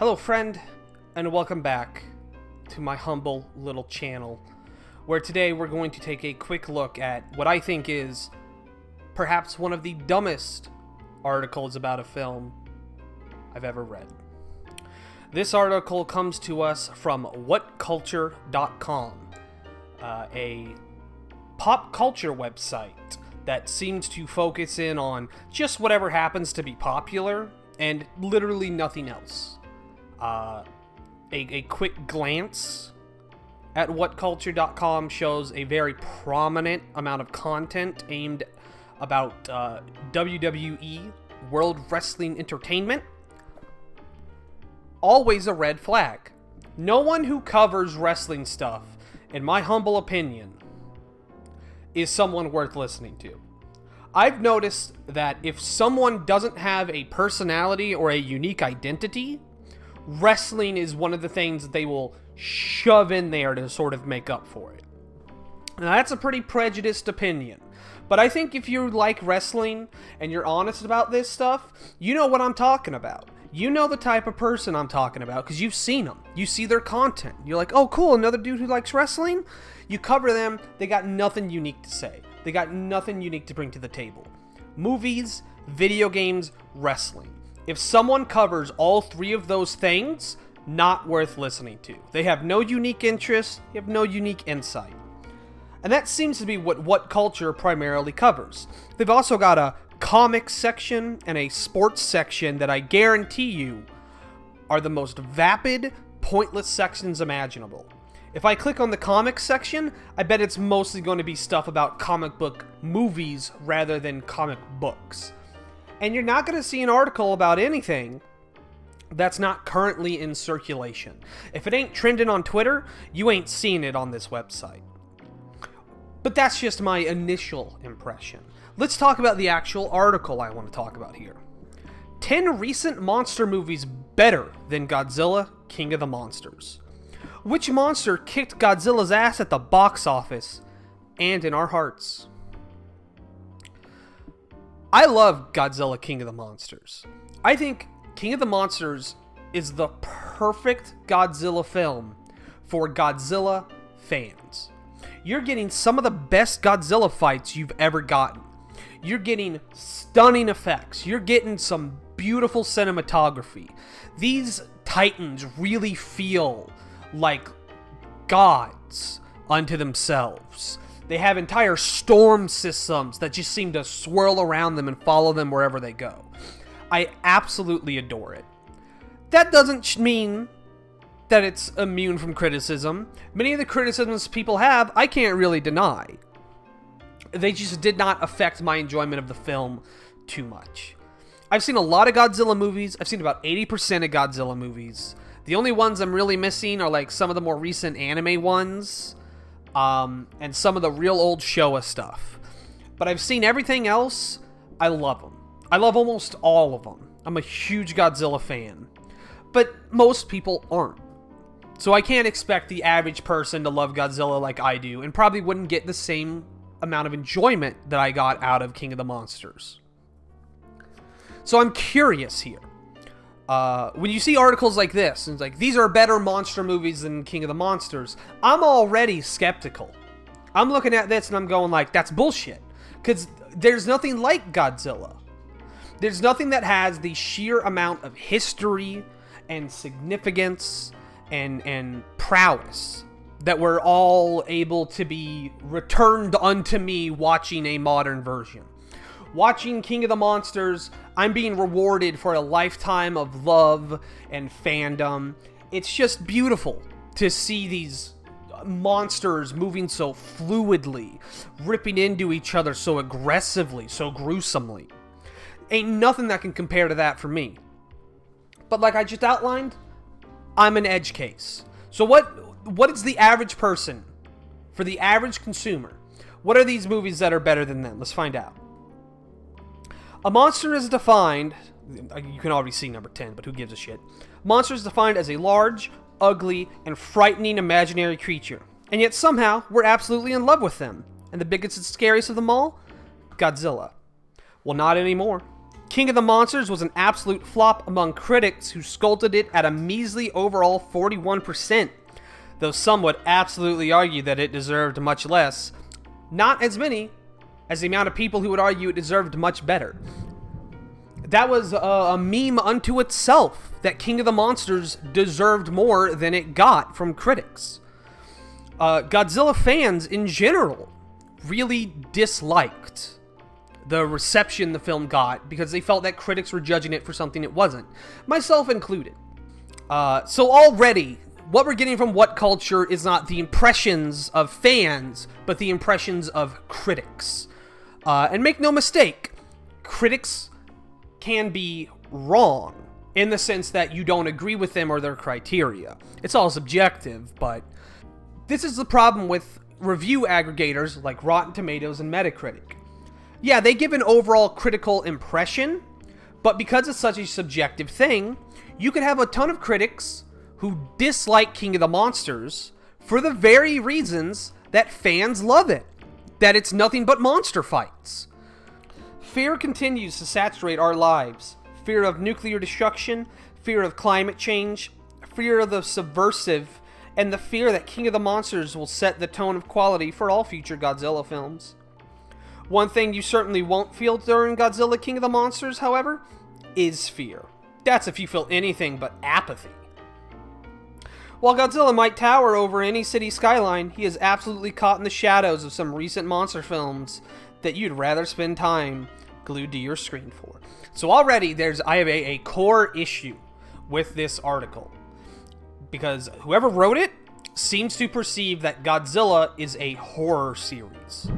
Hello friend, and welcome back to my humble little channel, where today we're going to take a quick look at what I think is perhaps one of the dumbest articles about a film I've ever read. This article comes to us from whatculture.com, a pop culture website that seems to focus in on just whatever happens to be popular and literally nothing else. A quick glance at whatculture.com shows a very prominent amount of content aimed about WWE, World Wrestling Entertainment. Always a red flag. No one who covers wrestling stuff, in my humble opinion, is someone worth listening to. I've noticed that if someone doesn't have a personality or a unique identity, wrestling is one of the things that they will shove in there to sort of make up for it. Now, that's a pretty prejudiced opinion, but I think if you like wrestling and you're honest about this stuff, you know what I'm talking about. You know the type of person I'm talking about because you've seen them. You see their content. You're like, oh cool, another dude who likes wrestling? You cover them, they got nothing unique to say. They got nothing unique to bring to the table. Movies, video games, wrestling. If someone covers all three of those things, not worth listening to. They have no unique interests, they have no unique insight. And that seems to be what culture primarily covers. They've also got a comics section and a sports section that I guarantee you are the most vapid, pointless sections imaginable. If I click on the comics section, I bet it's mostly going to be stuff about comic book movies rather than comic books. And you're not going to see an article about anything that's not currently in circulation. If it ain't trending on Twitter, you ain't seeing it on this website. But that's just my initial impression. Let's talk about the actual article I want to talk about here. 10 recent monster movies better than Godzilla, King of the Monsters. Which monster kicked Godzilla's ass at the box office and in our hearts? I love Godzilla, King of the Monsters. I think King of the Monsters is the perfect Godzilla film for Godzilla fans. You're getting some of the best Godzilla fights you've ever gotten. You're getting stunning effects. You're getting some beautiful cinematography. These titans really feel like gods unto themselves. They have entire storm systems that just seem to swirl around them and follow them wherever they go. I absolutely adore it. That doesn't mean that it's immune from criticism. Many of the criticisms people have, I can't really deny. They just did not affect my enjoyment of the film too much. I've seen a lot of Godzilla movies. I've seen about 80% of Godzilla movies. The only ones I'm really missing are like some of the more recent anime ones, and some of the real old Showa stuff. But I've seen everything else. I love them. I love almost all of them. I'm a huge Godzilla fan. But most people aren't. So I can't expect the average person to love Godzilla like I do, and probably wouldn't get the same amount of enjoyment that I got out of King of the Monsters. So I'm curious here. When you see articles like this, and it's like, these are better monster movies than King of the Monsters, I'm already skeptical. I'm looking at this and I'm going like, that's bullshit. Because there's nothing like Godzilla. There's nothing that has the sheer amount of history and significance and prowess that we're all able to be returned unto me watching a modern version. Watching King of the Monsters, I'm being rewarded for a lifetime of love and fandom. It's just beautiful to see these monsters moving so fluidly, ripping into each other so aggressively, so gruesomely. Ain't nothing that can compare to that for me. But like I just outlined, I'm an edge case. So what is the average person, for the average consumer? What are these movies that are better than them? Let's find out. A monster is defined, you can already see number 10, but who gives a shit. Monster is defined as a large, ugly, and frightening imaginary creature. And yet somehow, we're absolutely in love with them. And the biggest and scariest of them all? Godzilla. Well, not anymore. King of the Monsters was an absolute flop among critics who scolded it at a measly overall 41%, though some would absolutely argue that it deserved much less. Not as many as the amount of people who would argue it deserved much better. That was a meme unto itself, that King of the Monsters deserved more than it got from critics. Godzilla fans in general really disliked the reception the film got because they felt that critics were judging it for something it wasn't, myself included. So already, what we're getting from What Culture is not the impressions of fans, but the impressions of critics. And make no mistake, critics can be wrong in the sense that you don't agree with them or their criteria. It's all subjective, but this is the problem with review aggregators like Rotten Tomatoes and Metacritic. Yeah, they give an overall critical impression, but because it's such a subjective thing, you could have a ton of critics who dislike King of the Monsters for the very reasons that fans love it, that it's nothing but monster fights. Fear continues to saturate our lives. Fear of nuclear destruction, fear of climate change, fear of the subversive, and the fear that King of the Monsters will set the tone of quality for all future Godzilla films. One thing you certainly won't feel during Godzilla King of the Monsters, however, is fear. That's if you feel anything but apathy. While Godzilla might tower over any city skyline, he is absolutely caught in the shadows of some recent monster films that you'd rather spend time glued to your screen for. So already I have a core issue with this article, because whoever wrote it seems to perceive that Godzilla is a horror series.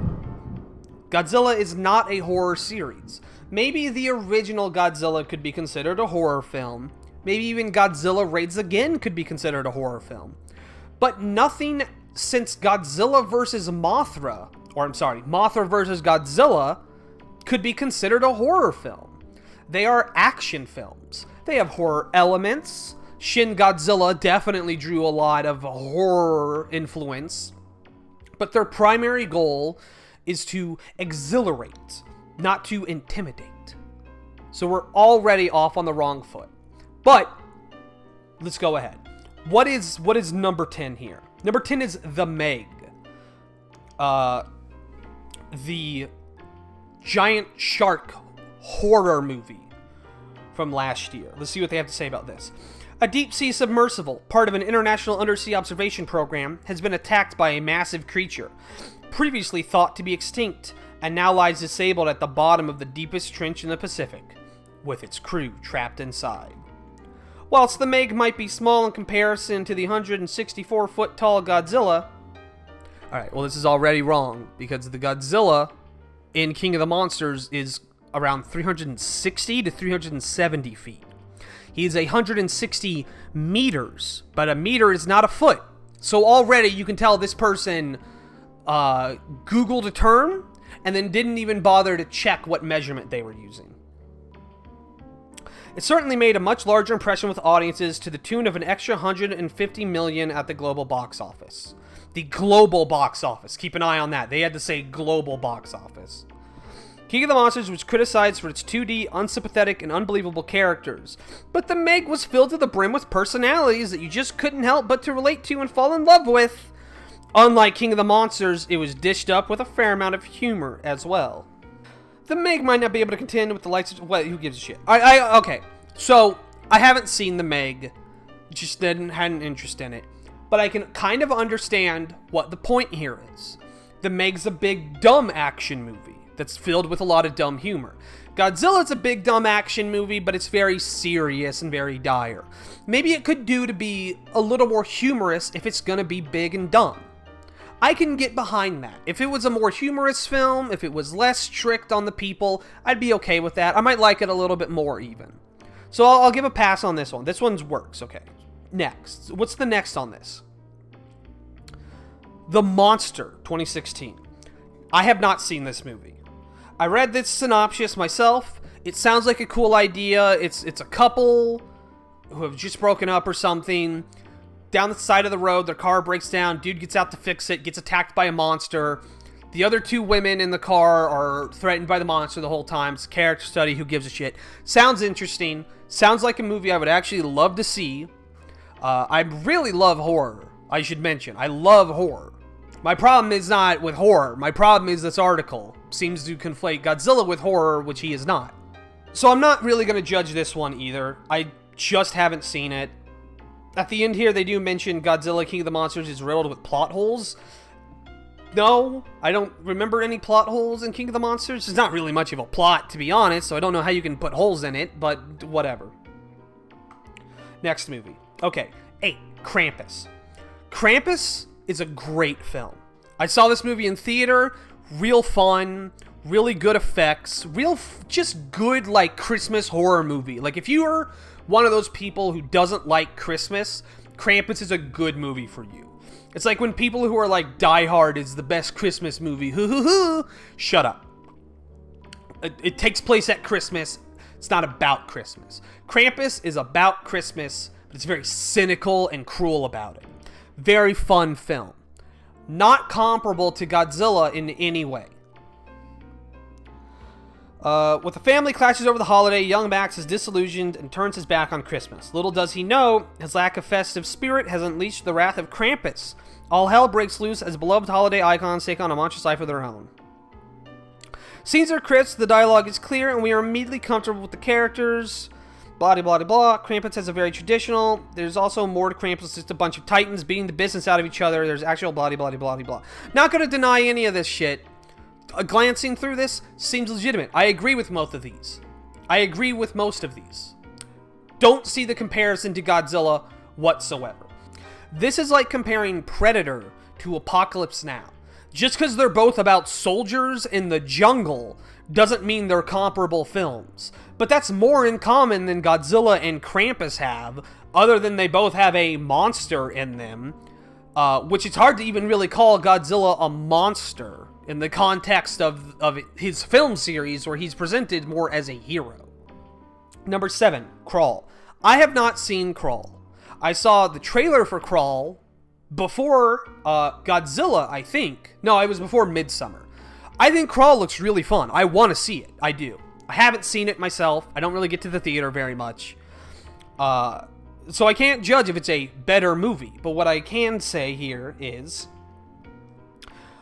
Godzilla is not a horror series. Maybe the original Godzilla could be considered a horror film. Maybe even Godzilla Raids Again could be considered a horror film. But nothing since Godzilla vs. Mothra, Mothra vs. Godzilla, could be considered a horror film. They are action films. They have horror elements. Shin Godzilla definitely drew a lot of horror influence. But their primary goal is to exhilarate, not to intimidate. So we're already off on the wrong foot. But let's go ahead. What is number 10 here? Number 10 is The Meg. The giant shark horror movie from last year. Let's see what they have to say about this. A deep-sea submersible, part of an international undersea observation program, has been attacked by a massive creature, previously thought to be extinct, and now lies disabled at the bottom of the deepest trench in the Pacific, with its crew trapped inside. Whilst the Meg might be small in comparison to the 164-foot tall Godzilla... Alright, well this is already wrong, because the Godzilla in King of the Monsters is around 360 to 370 feet. He's 160 meters, but a meter is not a foot. So already you can tell this person Googled a term and then didn't even bother to check what measurement they were using. It certainly made a much larger impression with audiences to the tune of an extra 150 million at the global box office. The global box office. Keep an eye on that. They had to say global box office. King of the Monsters was criticized for its 2D, unsympathetic, and unbelievable characters, but the Meg was filled to the brim with personalities that you just couldn't help but to relate to and fall in love with. Unlike King of the Monsters, it was dished up with a fair amount of humor as well. The Meg might not be able to contend with the likes of... Well, who gives a shit? Okay, so I haven't seen the Meg, just had an interest in it, but I can kind of understand what the point here is. The Meg's a big, dumb action movie that's filled with a lot of dumb humor. Godzilla's a big, dumb action movie, but it's very serious and very dire. Maybe it could do to be a little more humorous if it's gonna be big and dumb. I can get behind that. If it was a more humorous film, if it was less strict on the people, I'd be okay with that. I might like it a little bit more even. So I'll give a pass on this one. This one's works, okay. Next. What's the next on this? The Monster, 2016. I have not seen this movie. I read this synopsis myself. It sounds like a cool idea. It's a couple who have just broken up or something. Down the side of the road, their car breaks down. Dude gets out to fix it, gets attacked by a monster. The other two women in the car are threatened by the monster the whole time. It's a character study. Who gives a shit? Sounds interesting. Sounds like a movie I would actually love to see. I really love horror. I should mention. I love horror. My problem is not with horror. My problem is this article seems to conflate Godzilla with horror, which he is not. So I'm not really going to judge this one either. I just haven't seen it. At the end here, they do mention Godzilla King of the Monsters is riddled with plot holes. No, I don't remember any plot holes in King of the Monsters. There's not really much of a plot, to be honest, so I don't know how you can put holes in it, but whatever. Next movie. Okay, 8, Krampus. Krampus is a great film. I saw this movie in theater, real fun, really good effects, just good, like, Christmas horror movie. Like, if you're one of those people who doesn't like Christmas, Krampus is a good movie for you. It's like when people who are like, Die Hard is the best Christmas movie. Hoo hoo hoo. Shut up. It takes place at Christmas. It's not about Christmas. Krampus is about Christmas, but it's very cynical and cruel about it. Very fun film. Not comparable to Godzilla in any way. With the family clashes over the holiday, young Max is disillusioned and turns his back on Christmas. Little does he know, his lack of festive spirit has unleashed the wrath of Krampus. All hell breaks loose as beloved holiday icons take on a monstrous life of their own. Scenes are crisp, the dialogue is clear, and we are immediately comfortable with the characters. Blah, blah, blah, blah. Krampus has a very traditional. There's also more to Krampus, it's just a bunch of titans beating the business out of each other. There's actual blah, blah, blah, blah, blah. Not going to deny any of this shit. Glancing through this seems legitimate. I agree with most of these. Don't see the comparison to Godzilla whatsoever. This is like comparing Predator to Apocalypse Now. Just because they're both about soldiers in the jungle doesn't mean they're comparable films. But that's more in common than Godzilla and Krampus have, other than they both have a monster in them, which it's hard to even really call Godzilla a monster in the context of his film series, where he's presented more as a hero. Number 7, Crawl. I have not seen Crawl. I saw the trailer for Crawl before Godzilla, I think. No, it was before Midsummer. I think Crawl looks really fun. I want to see it. I do. I haven't seen it myself. I don't really get to the theater very much. So I can't judge if it's a better movie. But what I can say here is,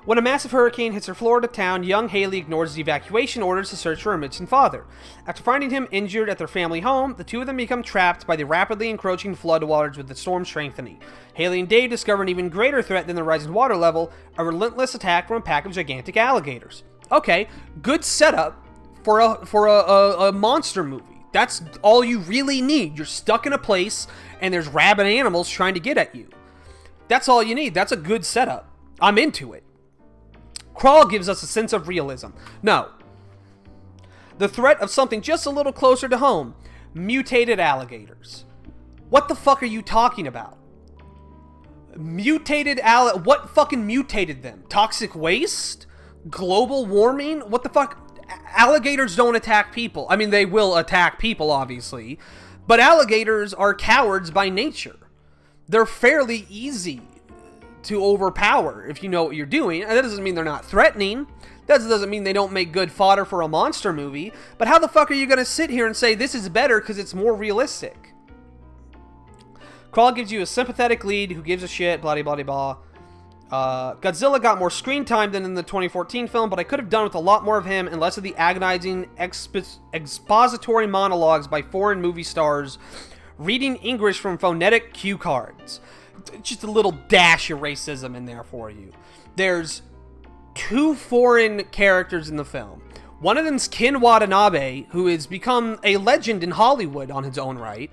when a massive hurricane hits her Florida town, young Haley ignores the evacuation orders to search for her missing father. After finding him injured at their family home, the two of them become trapped by the rapidly encroaching floodwaters, with the storm strengthening. Haley and Dave discover an even greater threat than the rising water level, a relentless attack from a pack of gigantic alligators. Okay, good setup for a monster movie. That's all you really need. You're stuck in a place, and there's rabid animals trying to get at you. That's all you need. That's a good setup. I'm into it. Crawl gives us a sense of realism. No. The threat of something just a little closer to home. Mutated alligators. What the fuck are you talking about? What fucking mutated them? Toxic waste? Global warming? What the fuck? Alligators don't attack people. I mean, they will attack people, obviously. But alligators are cowards by nature. They're fairly easy to overpower if you know what you're doing. And that doesn't mean they're not threatening. That doesn't mean they don't make good fodder for a monster movie. But how the fuck are you going to sit here and say this is better because it's more realistic? Crawl gives you a sympathetic lead who gives a shit, blah, blah, blah, blah. Godzilla got more screen time than in the 2014 film, but I could have done with a lot more of him and less of the agonizing expository monologues by foreign movie stars reading English from phonetic cue cards. Just a little dash of racism in there for you. There's 2 foreign characters in the film. One of them's Ken Watanabe, who has become a legend in Hollywood on his own right.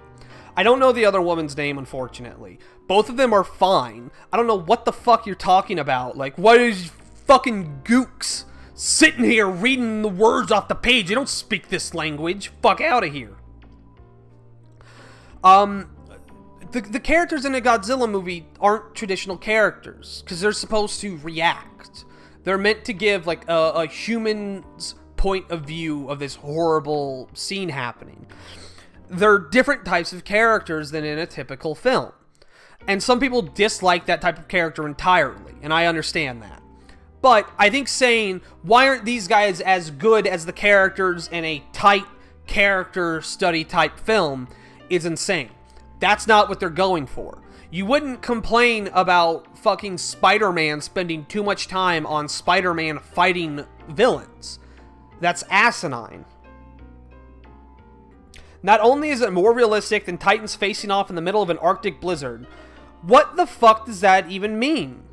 I don't know the other woman's name, unfortunately. Both of them are fine. I don't know what the fuck you're talking about. Like, what is fucking gooks sitting here reading the words off the page? They don't speak this language. Fuck out of here. The characters in a Godzilla movie aren't traditional characters, because they're supposed to react. They're meant to give, like, a human's point of view of this horrible scene happening. They're different types of characters than in a typical film. And some people dislike that type of character entirely, and I understand that. But I think saying, why aren't these guys as good as the characters in a tight character study type film is insane. That's not what they're going for. You wouldn't complain about fucking Spider-Man spending too much time on Spider-Man fighting villains. That's asinine. Not only is it more realistic than Titans facing off in the middle of an Arctic blizzard, what the fuck does that even mean?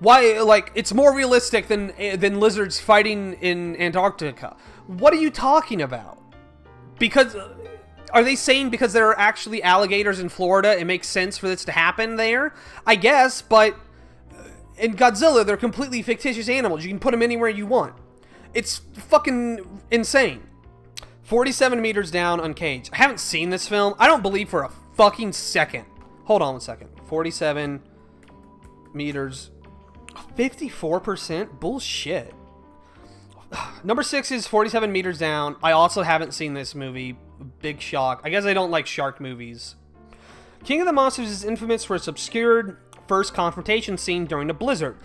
Why, like, it's more realistic than lizards fighting in Antarctica. What are you talking about? Because, are they saying because there are actually alligators in Florida, it makes sense for this to happen there? I guess, but in Godzilla, they're completely fictitious animals. You can put them anywhere you want. It's fucking insane. 47 meters down, uncaged. I haven't seen this film. I don't believe for a fucking second. Hold on 1 second. 47 meters. 54%? Bullshit. Number 6 is 47 meters down. I also haven't seen this movie. Big shock. I guess I don't like shark movies. King of the Monsters is infamous for its obscured first confrontation scene during a blizzard.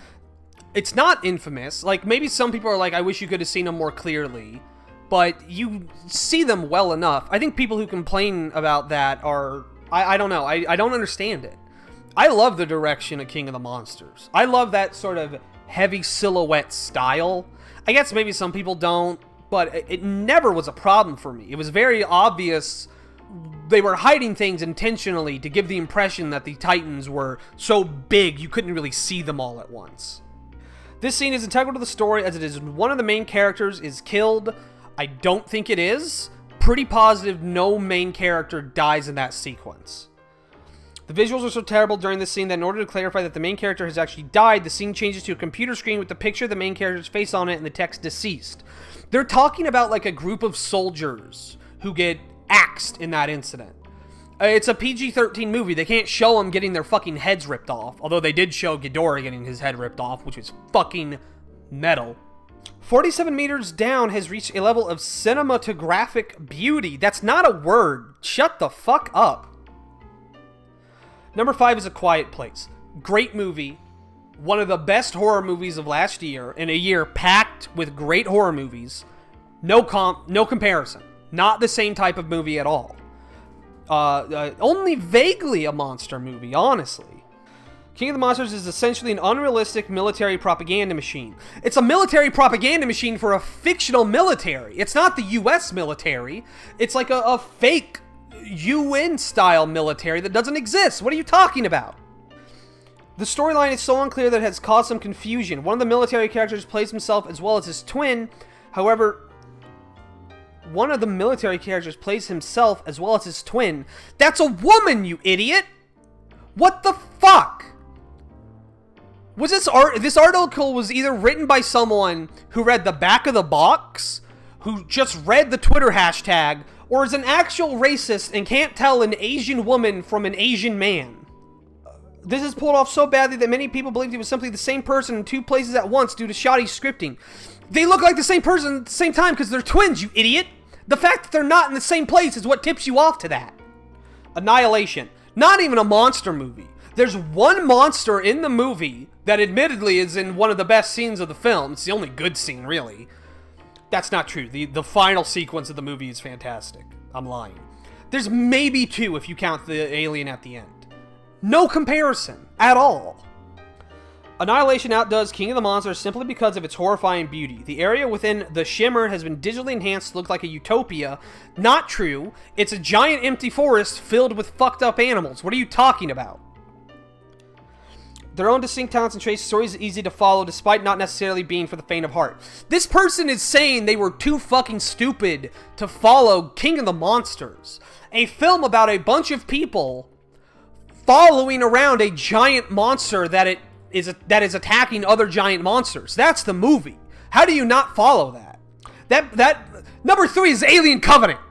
It's not infamous. Like, maybe some people are like, I wish you could have seen them more clearly. But you see them well enough. I think people who complain about that are... I don't know. I don't understand it. I love the direction of King of the Monsters. I love that sort of heavy silhouette style. I guess maybe some people don't, but it never was a problem for me. It was very obvious they were hiding things intentionally to give the impression that the Titans were so big you couldn't really see them all at once. This scene is integral to the story as it is one of the main characters is killed. I don't think it is. Pretty positive no main character dies in that sequence. The visuals are so terrible during this scene that in order to clarify that the main character has actually died, the scene changes to a computer screen with the picture of the main character's face on it and the text deceased. They're talking about like a group of soldiers who get axed in that incident. It's a PG-13 movie. They can't show them getting their fucking heads ripped off. Although they did show Ghidorah getting his head ripped off, which was fucking metal. 47 meters down has reached a level of cinematographic beauty. That's not a word. Shut the fuck up. Number 5 is A Quiet Place. Great movie. One of the best horror movies of last year. In a year packed with great horror movies. No comparison. Not the same type of movie at all. Only vaguely a monster movie, honestly. King of the Monsters is essentially an unrealistic military propaganda machine. It's a military propaganda machine for a fictional military. It's not the US military. It's like a fake UN-style military that doesn't exist. What are you talking about? The storyline is so unclear that it has caused some confusion. One of the military characters plays himself as well as his twin. However, one of the military characters plays himself as well as his twin. That's a woman, you idiot! What the fuck? Was this article was either written by someone who read the back of the box, who just read the Twitter hashtag, or is an actual racist and can't tell an Asian woman from an Asian man. This is pulled off so badly that many people believed he was simply the same person in two places at once due to shoddy scripting. They look like the same person at the same time because they're twins, you idiot! The fact that they're not in the same place is what tips you off to that. Annihilation. Not even a monster movie. There's one monster in the movie that admittedly is in one of the best scenes of the film. It's the only good scene, really. That's not true. The final sequence of the movie is fantastic. I'm lying. There's maybe 2 if you count the alien at the end. No comparison at all. Annihilation outdoes King of the Monsters simply because of its horrifying beauty. The area within the Shimmer has been digitally enhanced to look like a utopia. Not true. It's a giant empty forest filled with fucked up animals. What are you talking about? Their own distinct talents and traits, stories are easy to follow despite not necessarily being for the faint of heart. This person is saying they were too fucking stupid to follow King of the Monsters. A film about a bunch of people following around a giant monster that is attacking other giant monsters. That's the movie. How do you not follow that? That number 3 is Alien Covenant.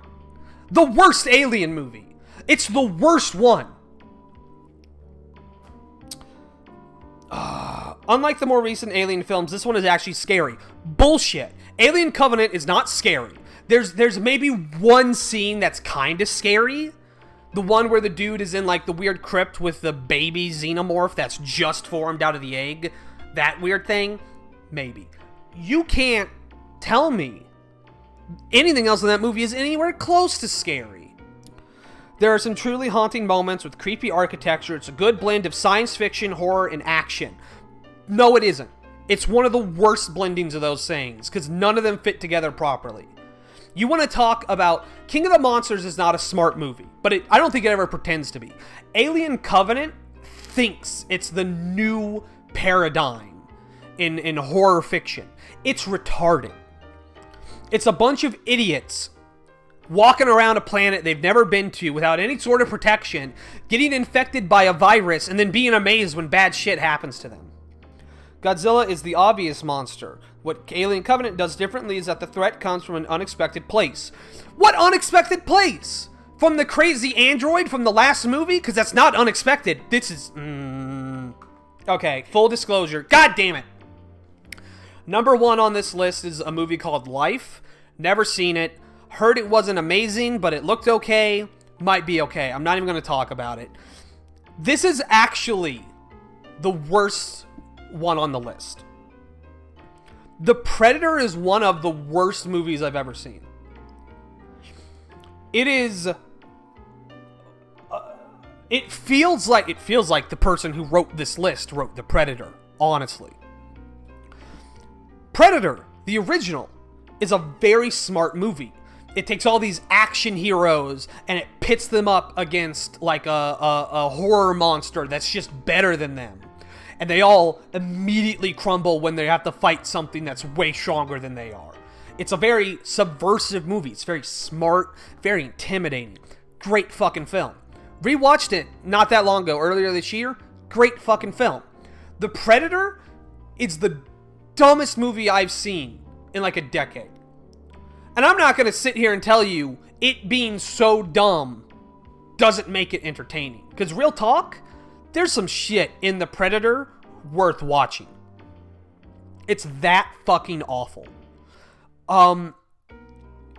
The worst Alien movie. It's the worst one. Unlike the more recent Alien films, this one is actually scary. Bullshit. Alien Covenant is not scary. There's maybe one scene that's kind of scary. The one where the dude is in like the weird crypt with the baby xenomorph that's just formed out of the egg. that weird thing, maybe. You can't tell me anything else in that movie is anywhere close to scary. There are some truly haunting moments with creepy architecture. It's a good blend of science fiction, horror, and action. No, it isn't. It's one of the worst blendings of those things, because none of them fit together properly. You want to talk about... King of the Monsters is not a smart movie, but I don't think it ever pretends to be. Alien Covenant thinks it's the new paradigm in horror fiction. It's retarded. It's a bunch of idiots walking around a planet they've never been to without any sort of protection, getting infected by a virus, and then being amazed when bad shit happens to them. Godzilla is the obvious monster. What Alien Covenant does differently is that the threat comes from an unexpected place. What unexpected place? From the crazy android from the last movie? Because that's not unexpected. This is... Okay, full disclosure. God damn it. Number 1 on this list is a movie called Life. Never seen it. Heard it wasn't amazing, but it looked okay. Might be okay. I'm not even going to talk about it. This is actually the worst one on the list. The Predator is one of the worst movies I've ever seen. It is... It feels like the person who wrote this list wrote The Predator, honestly. Predator, the original, is a very smart movie. It takes all these action heroes and it pits them up against like a horror monster that's just better than them. And they all immediately crumble when they have to fight something that's way stronger than they are. It's a very subversive movie. It's very smart, very intimidating. Great fucking film. Rewatched it not that long ago, earlier this year. Great fucking film. The Predator is the dumbest movie I've seen in like a decade. And I'm not going to sit here and tell you it being so dumb doesn't make it entertaining. Because real talk, there's some shit in The Predator worth watching. It's that fucking awful.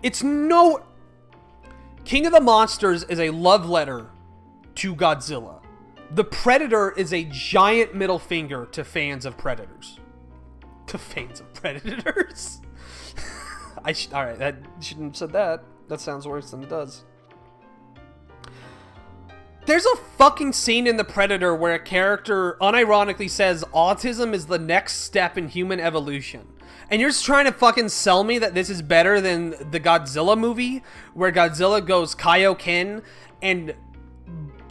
It's no... King of the Monsters is a love letter to Godzilla. The Predator is a giant middle finger to fans of Predators. To fans of Predators? Alright, that shouldn't have said that. That sounds worse than it does. There's a fucking scene in The Predator where a character unironically says autism is the next step in human evolution. And you're just trying to fucking sell me that this is better than the Godzilla movie, where Godzilla goes Kaioken and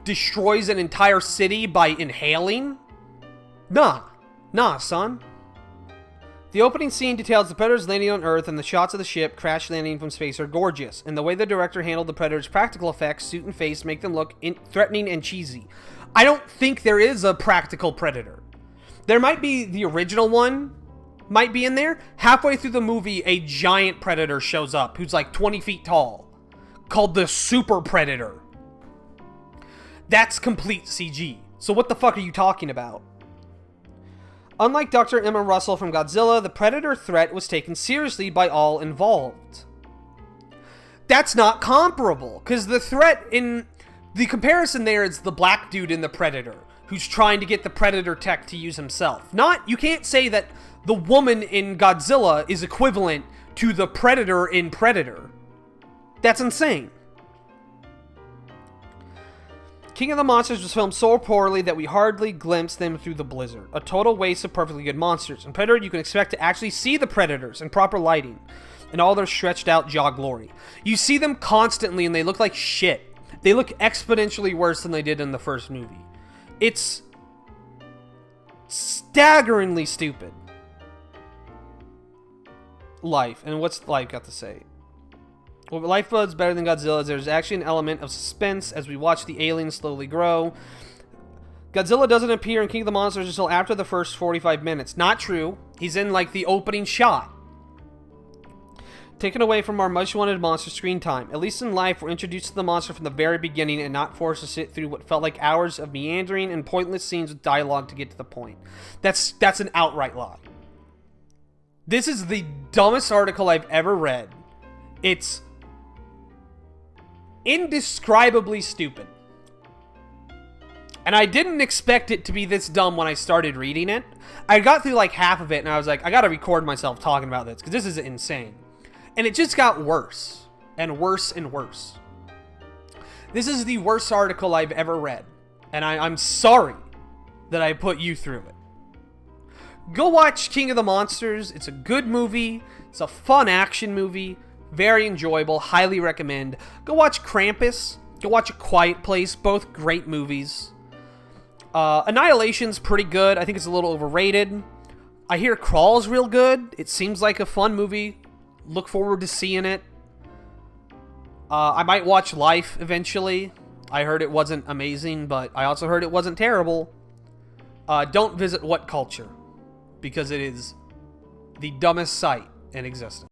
destroys an entire city by inhaling? Nah, son. The opening scene details the Predators landing on Earth, and the shots of the ship crash landing from space are gorgeous. And the way the director handled the Predator's practical effects, suit and face, make them look threatening and cheesy. I don't think there is a practical Predator. There might be the original one, might be in there. Halfway through the movie, a giant Predator shows up, who's like 20 feet tall, called the Super Predator. That's complete CG. So what the fuck are you talking about? Unlike Dr. Emma Russell from Godzilla, the Predator threat was taken seriously by all involved. That's not comparable, because the threat in... The comparison there is the black dude in the Predator, who's trying to get the Predator tech to use himself. You can't say that the woman in Godzilla is equivalent to the Predator in Predator. That's insane. King of the Monsters was filmed so poorly that we hardly glimpsed them through the blizzard. A total waste of perfectly good monsters. In Predator, you can expect to actually see the Predators in proper lighting and all their stretched out jaw glory. You see them constantly and they look like shit. They look exponentially worse than they did in the first movie. It's staggeringly stupid. Life. And what's Life got to say? Well, Lifeblood's better than Godzilla's. There's actually an element of suspense as we watch the aliens slowly grow. Godzilla doesn't appear in King of the Monsters until after the first 45 minutes. Not true. He's in, like, the opening shot. Taken away from our much-wanted monster screen time. At least in Life, we're introduced to the monster from the very beginning and not forced to sit through what felt like hours of meandering and pointless scenes with dialogue to get to the point. That's an outright lie. This is the dumbest article I've ever read. It's indescribably stupid. And I didn't expect it to be this dumb when I started reading it. I got through like half of it and I was like, I gotta record myself talking about this because this is insane. And it just got worse and worse and worse. This is the worst article I've ever read. And I'm sorry that I put you through it. Go watch King of the Monsters. It's a good movie. It's a fun action movie. Very enjoyable. Highly recommend. Go watch Krampus. Go watch A Quiet Place. Both great movies. Annihilation's pretty good. I think it's a little overrated. I hear Crawl's real good. It seems like a fun movie. Look forward to seeing it. I might watch Life eventually. I heard it wasn't amazing, but I also heard it wasn't terrible. Don't visit What Culture, because it is the dumbest site in existence.